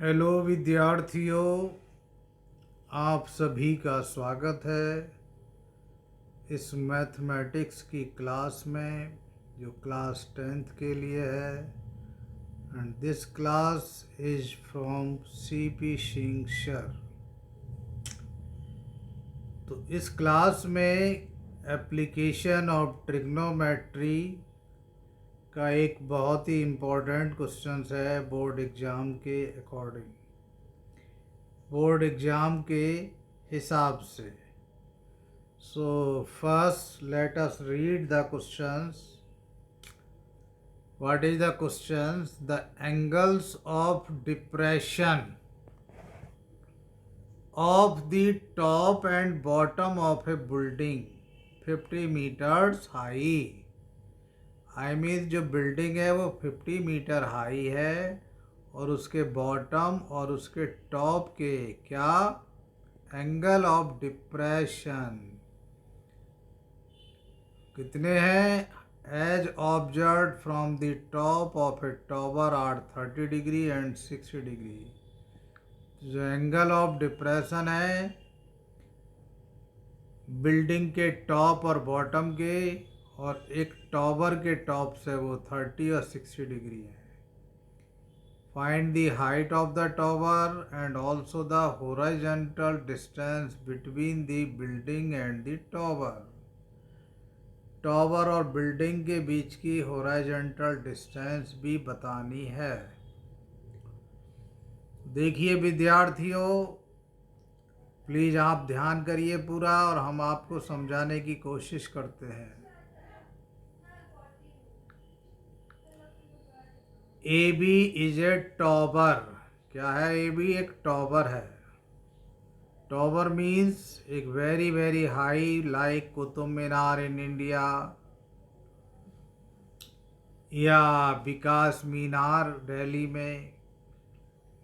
Hello विद्यार्थियों, आप सभी का स्वागत है इस मैथमेटिक्स की क्लास में जो क्लास 10th के लिए है। And this class is from CP Singh sir. तो इस क्लास में एप्लीकेशन ऑफ ट्रिग्नोमेट्री का एक बहुत ही इम्पोर्टेंट क्वेश्चन है बोर्ड एग्ज़ाम के हिसाब से। So first let us read the questions. What is the questions? The angles of depression of the top and bottom of a building 50 meters high. I mean जो building है वो 50 metre high है और उसके bottom और उसके top के क्या एंगल ऑफ डिप्रेशन कितने हैं। As observe from the top of a tower are 30 degree and 60 degree. जो एंगल ऑफ डिप्रेशन है बिल्डिंग के टॉप और बॉटम के और एक टॉवर के टॉप से वो 30 और 60 डिग्री है। Find the height of the tower and also the horizontal distance between the building and the tower. Tower और बिल्डिंग के बीच की हॉरिजॉन्टल डिस्टेंस भी बतानी है। देखिए विद्यार्थियों, प्लीज़ आप ध्यान करिए पूरा और हम आपको समझाने की कोशिश करते हैं। A B is a tower. क्या है? ए बी एक टॉवर है। टॉवर मीन्स एक very very high, like Qutub Minar in India या विकास मीनार दिल्ली में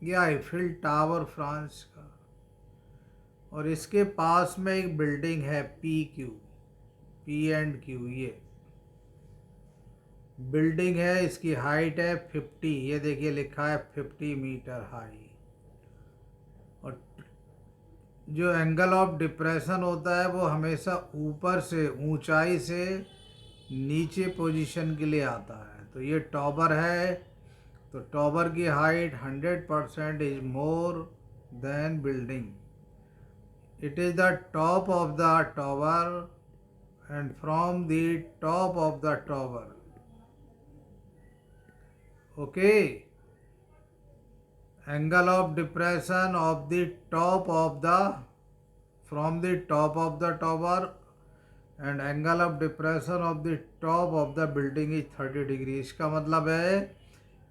या आईफिल टावर फ्रांस का। और इसके पास में एक बिल्डिंग है पी एंड क्यू। ये बिल्डिंग है, इसकी हाइट है 50। ये देखिए लिखा है 50 मीटर हाई। और जो एंगल ऑफ डिप्रेशन होता है वो हमेशा ऊपर से, ऊंचाई से नीचे पोजीशन के लिए आता है। तो ये टॉवर है, तो टॉवर की height 100% is more than building. It is the top of the tower and from the top of the tower, okay, angle of depression of the top of the, from the top of the tower and angle of depression of the top of the building is 30 degree. इसका मतलब है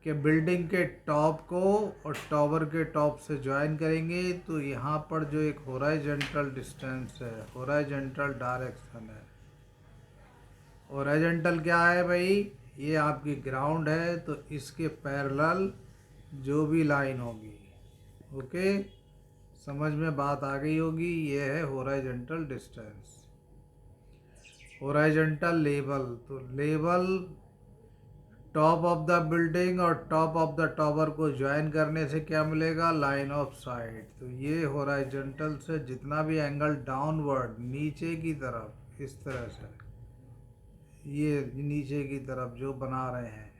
कि building के top को और tower के top से join करेंगे तो यहाँ पर जो एक हॉरिजॉन्टल डिस्टेंस है, हॉरिजॉन्टल डायरेक्शन है। हॉरिजॉन्टल क्या है भाई? ये आपकी ग्राउंड है, तो इसके पैरेलल जो भी लाइन होगी, ओके, समझ में बात आ गई होगी। ये है हॉरिजॉन्टल डिस्टेंस, हॉरिजॉन्टल लेवल। तो level top of the building और टॉप ऑफ द टॉवर को ज्वाइन करने से क्या मिलेगा? Line of site. तो ये हॉरिजॉन्टल से जितना भी एंगल डाउनवर्ड, नीचे की तरफ, इस तरह से ये नीचे की तरफ जो बना रहे हैं,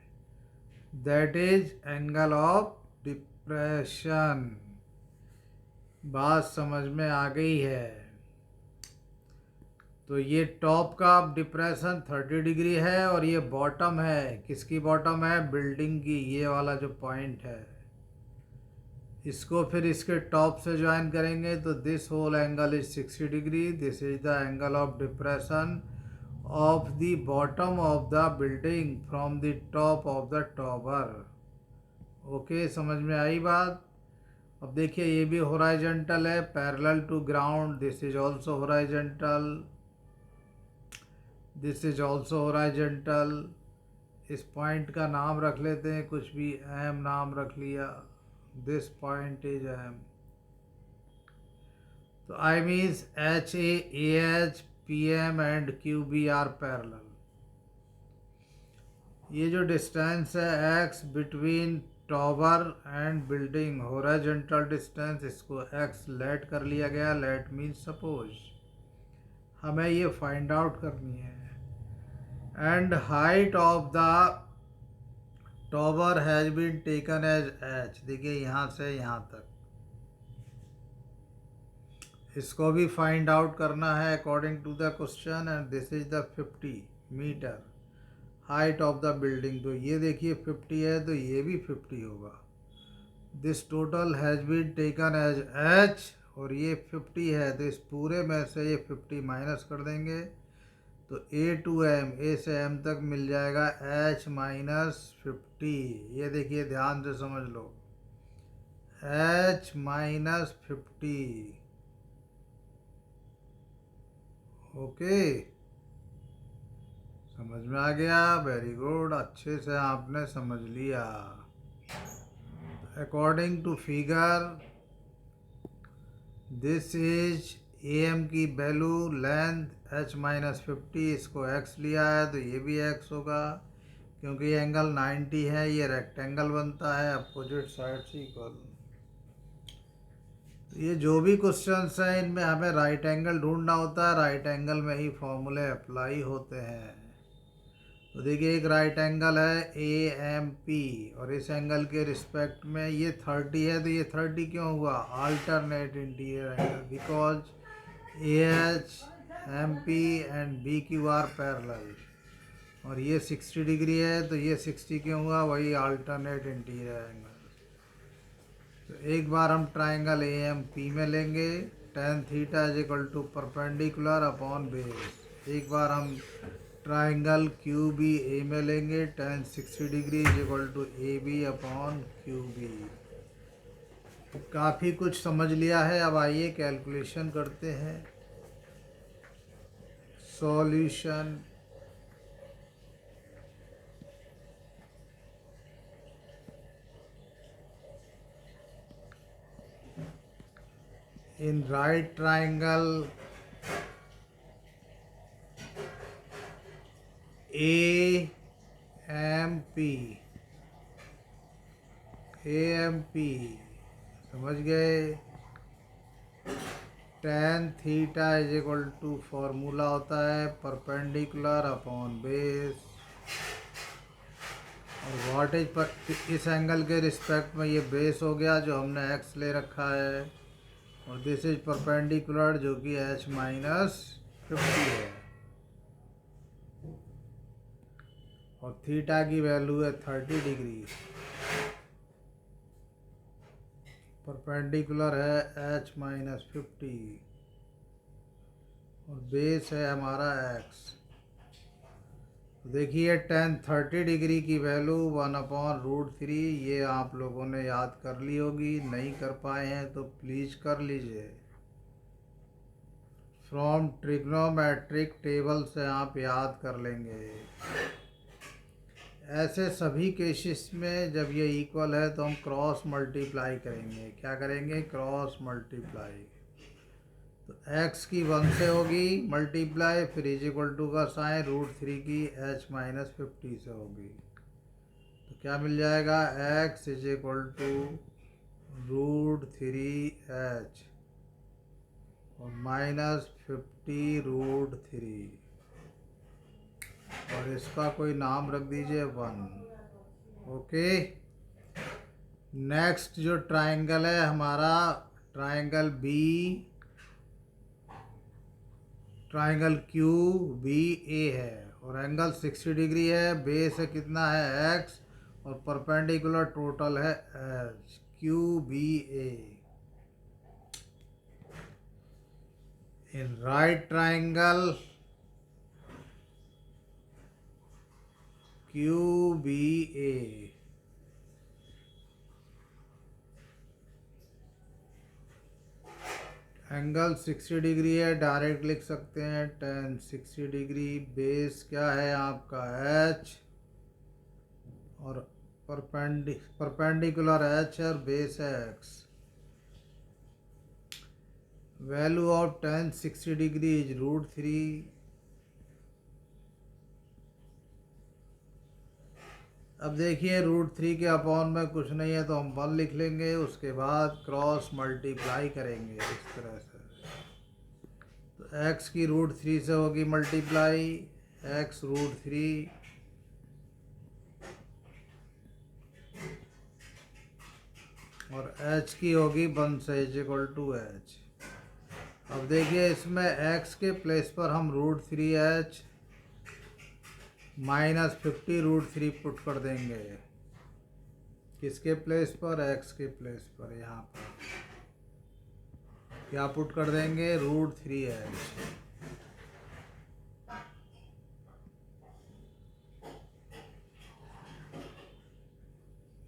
that is angle of depression. बात समझ में आ गई है? तो ये टॉप का डिप्रेशन 30 डिग्री है और ये बॉटम है, किसकी बॉटम है? बिल्डिंग की। ये वाला जो पॉइंट है इसको फिर इसके टॉप से ज्वाइन करेंगे तो this whole angle is 60 degree. This is the angle of depression of the bottom of the building from the top of the tower. Okay, समझ में आई बात? अब देखिए ये भी हॉरिजॉन्टल है, parallel to ground. This is also horizontal, this is also horizontal. इस point का नाम रख लेते हैं कुछ भी, एम नाम रख लिया, दिस पॉइंट इज एम। तो I means H A H P M and Q B R parallel. ये जो डिस्टेंस है X between tower and building horizontal distance, इसको एक्स लेट कर लिया गया। लेट मीन्स सपोज, हमें ये फाइंड आउट करनी है। And height of the tower has been taken as h, देखिए यहाँ से यहाँ तक इसको भी फाइंड आउट करना है according to the question. And this is the 50 metre height of the building. तो ये देखिए 50 है तो ये भी 50 होगा। This total has been taken as h, और ये 50 है तो इस पूरे में से ये 50 माइनस कर देंगे तो ए टू एम, ए से एम तक मिल जाएगा एच माइनस 50। ये देखिए ध्यान से समझ लो, एच माइनस 50। ओके, समझ में आ गया? वेरी गुड, अच्छे से आपने समझ लिया। According to figure this is a M की वैल्यू लेंथ एच माइनस 50, इसको एक्स लिया है तो ये भी एक्स होगा क्योंकि ये एंगल 90 है, ये रेक्टेंगल बनता है अपोजिट साइड से इक्वल। ये जो भी क्वेश्चंस हैं इनमें हमें राइट एंगल ढूंढना होता है, राइट एंगल में ही फॉर्मूले अप्लाई होते हैं। तो देखिए एक राइट एंगल है ए एम पी, और इस एंगल के रिस्पेक्ट में ये 30 है तो ये 30 क्यों हुआ? Alternate interior angle, because A H M P and B Q R parallel, और ये 60 डिग्री है तो ये 60 क्यों हुआ? वही अल्टरनेट इंटीरियर एंगल। तो एक बार हम ट्राइंगल ए एम पी में लेंगे, tan theta is equal to perpendicular upon base. एक बार हम ट्राइंगल क्यू बी ए में लेंगे, tan 60 degree is equal to A B upon Q B. काफ़ी कुछ समझ लिया है, अब आइए कैलकुलेशन करते हैं। Solution in right triangle AMP, समझ गए? tan theta is equal to formula होता है परपेंडिकुलर अपॉन बेस, और व्हाट इज पर इस एंगल के रिस्पेक्ट में ये बेस हो गया जो हमने x ले रखा है, और दिस इज परपेंडिकुलर जो कि h माइनस 50 है, और थीटा की वैल्यू है 30 डिग्री। परपेंडिकुलर है h माइनस 50 और बेस है हमारा x। देखिए tan 30 डिग्री की वैल्यू 1/√3, ये आप लोगों ने याद कर ली होगी, नहीं कर पाए हैं तो प्लीज़ कर लीजिए। फ्रॉम ट्रिग्नोमेट्रिक टेबल से आप याद कर लेंगे। ऐसे सभी केसेस में जब ये इक्वल है तो हम क्रॉस मल्टीप्लाई करेंगे। क्या करेंगे? Cross multiply. तो x की 1 से होगी मल्टीप्लाई, फिर इज इक्वल टू का साइन √3 की h माइनस 50 से होगी। तो क्या मिल जाएगा? x is equal to √3h और माइनस 50√3, और इसका कोई नाम रख दीजिए 1। ओके, नेक्स्ट जो ट्राइंगल है हमारा triangle B, triangle Q B A है, और एंगल 60 डिग्री है, बेस है कितना है? x, और परपेंडिकुलर टोटल है h। Q B A in right triangle Q B A, angle 60 degree है, डायरेक्ट लिख सकते हैं tan 60 डिग्री। बेस क्या है आपका? h, और परपेंडिकुलर h और बेस है x। Value of tan 60 degree is √3, अब देखिए √3 के अपॉन में कुछ नहीं है तो हम 1 लिख लेंगे, उसके बाद क्रॉस मल्टीप्लाई करेंगे इस तरह से। तो x की √3 से होगी मल्टीप्लाई, x √3 और h की होगी 1 से h। अब देखिए इसमें x के प्लेस पर हम √3h -50 √3 पुट कर देंगे। किसके प्लेस पर? x के प्लेस पर। यहाँ पर क्या पुट कर देंगे? √3h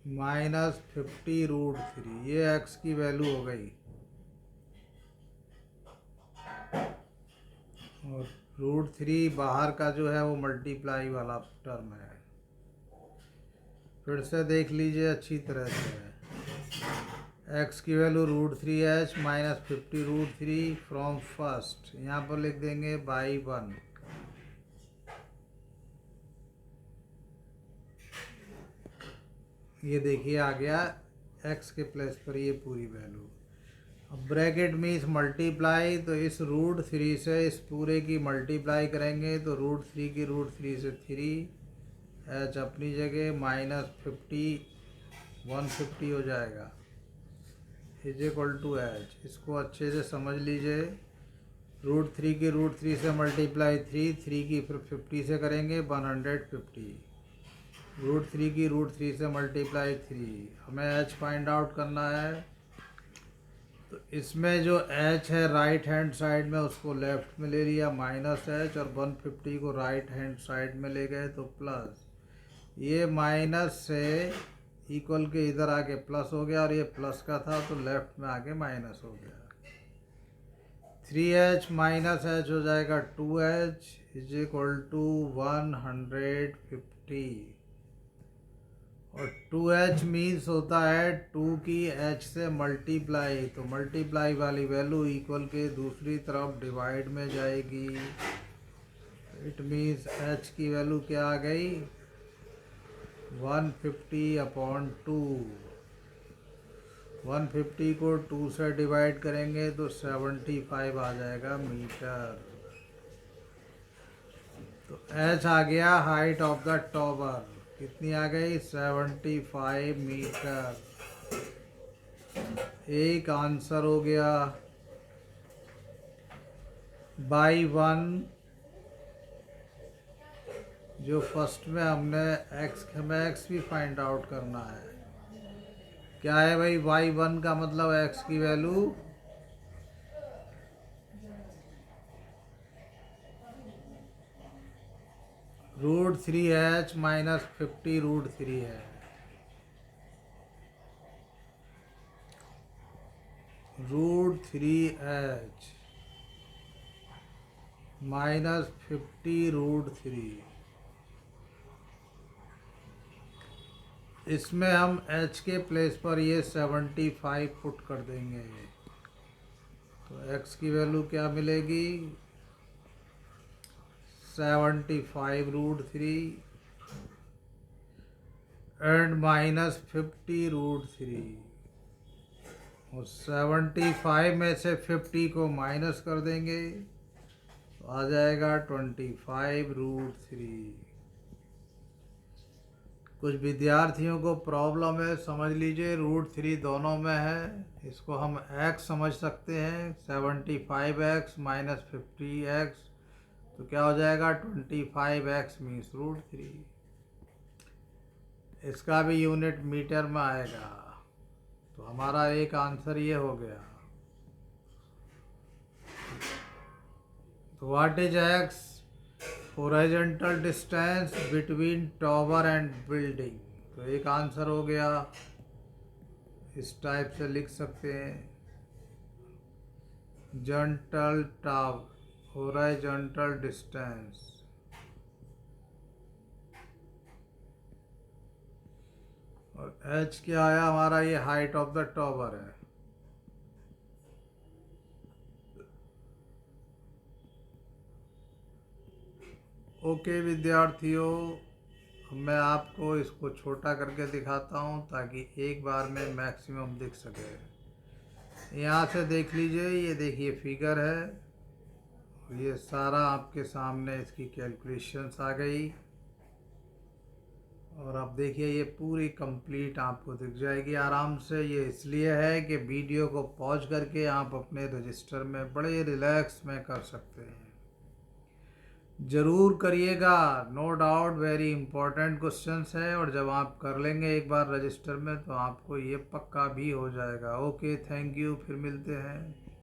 -50 √3, ये x की वैल्यू हो गई। और √3 बाहर का जो है वो मल्टीप्लाई वाला टर्म है। फिर से देख लीजिए अच्छी तरह से। x की वैल्यू √3h -50 √3 फ्रॉम फर्स्ट, यहाँ पर लिख देंगे बाई 1। ये देखिए आ गया x के प्लेस पर ये पूरी वैल्यू। अब ब्रैकेट में इस मल्टीप्लाई, तो इस √3 से इस पूरे की मल्टीप्लाई करेंगे तो √3 की √3 से 3, h अपनी जगह -50 150 हो जाएगा =h। इसको अच्छे से समझ लीजिए। √3 की √3 से मल्टीप्लाई 3 की फिर 50 से करेंगे 150। √3 की √3 से मल्टीप्लाई 3, हमें h फाइंड आउट करना है। तो इसमें जो h है राइट हैंड साइड में उसको लेफ्ट में ले लिया -h, और 150 को राइट हैंड साइड में ले गए तो प्लस। ये माइनस से इक्वल के इधर आके प्लस हो गया, और ये प्लस का था तो लेफ्ट में आके माइनस हो गया। 3h -h हो जाएगा 2h =150। और 2h मीन्स होता है 2 की h से मल्टीप्लाई, तो मल्टीप्लाई वाली वैल्यू इक्वल के दूसरी तरफ डिवाइड में जाएगी। इट मीन्स h की वैल्यू क्या आ गई? 150/2। 150 को 2 से डिवाइड करेंगे तो 75 आ जाएगा मीटर। तो h आ गया हाइट ऑफ द टॉवर, कितनी आ गई? 75 मीटर। एक आंसर हो गया बाई 1। जो फर्स्ट में हमने हमें x भी फाइंड आउट करना है। क्या है भाई? y1 का मतलब x की वैल्यू √3h -50 √3 है। √3h -50 √3। इसमें हम h के प्लेस पर ये 75 पुट कर देंगे, तो x की वैल्यू क्या मिलेगी? 75 √3 एंड -50 √3। और 75 में से 50 को माइनस कर देंगे तो आ जाएगा 25 √3। कुछ विद्यार्थियों को प्रॉब्लम है, समझ लीजिए √3 दोनों में है। इसको हम x समझ सकते हैं, 75x -50x, तो क्या हो जाएगा? 25x means √3। इसका भी यूनिट मीटर में आएगा। तो हमारा एक आंसर ये हो गया। तो what is x? Horizontal distance between tower and building. तो एक आंसर हो गया, इस टाइप से लिख सकते हैं। जॉन्टल टावर, हॉरिजॉन्टल डिस्टेंस। और h क्या आया हमारा? ये हाइट ऑफ द टॉवर है। ओके विद्यार्थियों, अब मैं आपको इसको छोटा करके दिखाता हूँ ताकि एक बार में मैक्सिमम दिख सके। यहाँ से देख लीजिए, ये देखिए फिगर है, ये सारा आपके सामने इसकी कैलकुलेशंस आ गई। और अब देखिए ये पूरी कंप्लीट आपको दिख जाएगी आराम से। ये इसलिए है कि वीडियो को पॉज करके आप अपने रजिस्टर में बड़े रिलैक्स में कर सकते हैं। ज़रूर करिएगा, no doubt very important questions है, और जब आप कर लेंगे एक बार रजिस्टर में तो आपको ये पक्का भी हो जाएगा। ओके, थैंक यू, फिर मिलते हैं।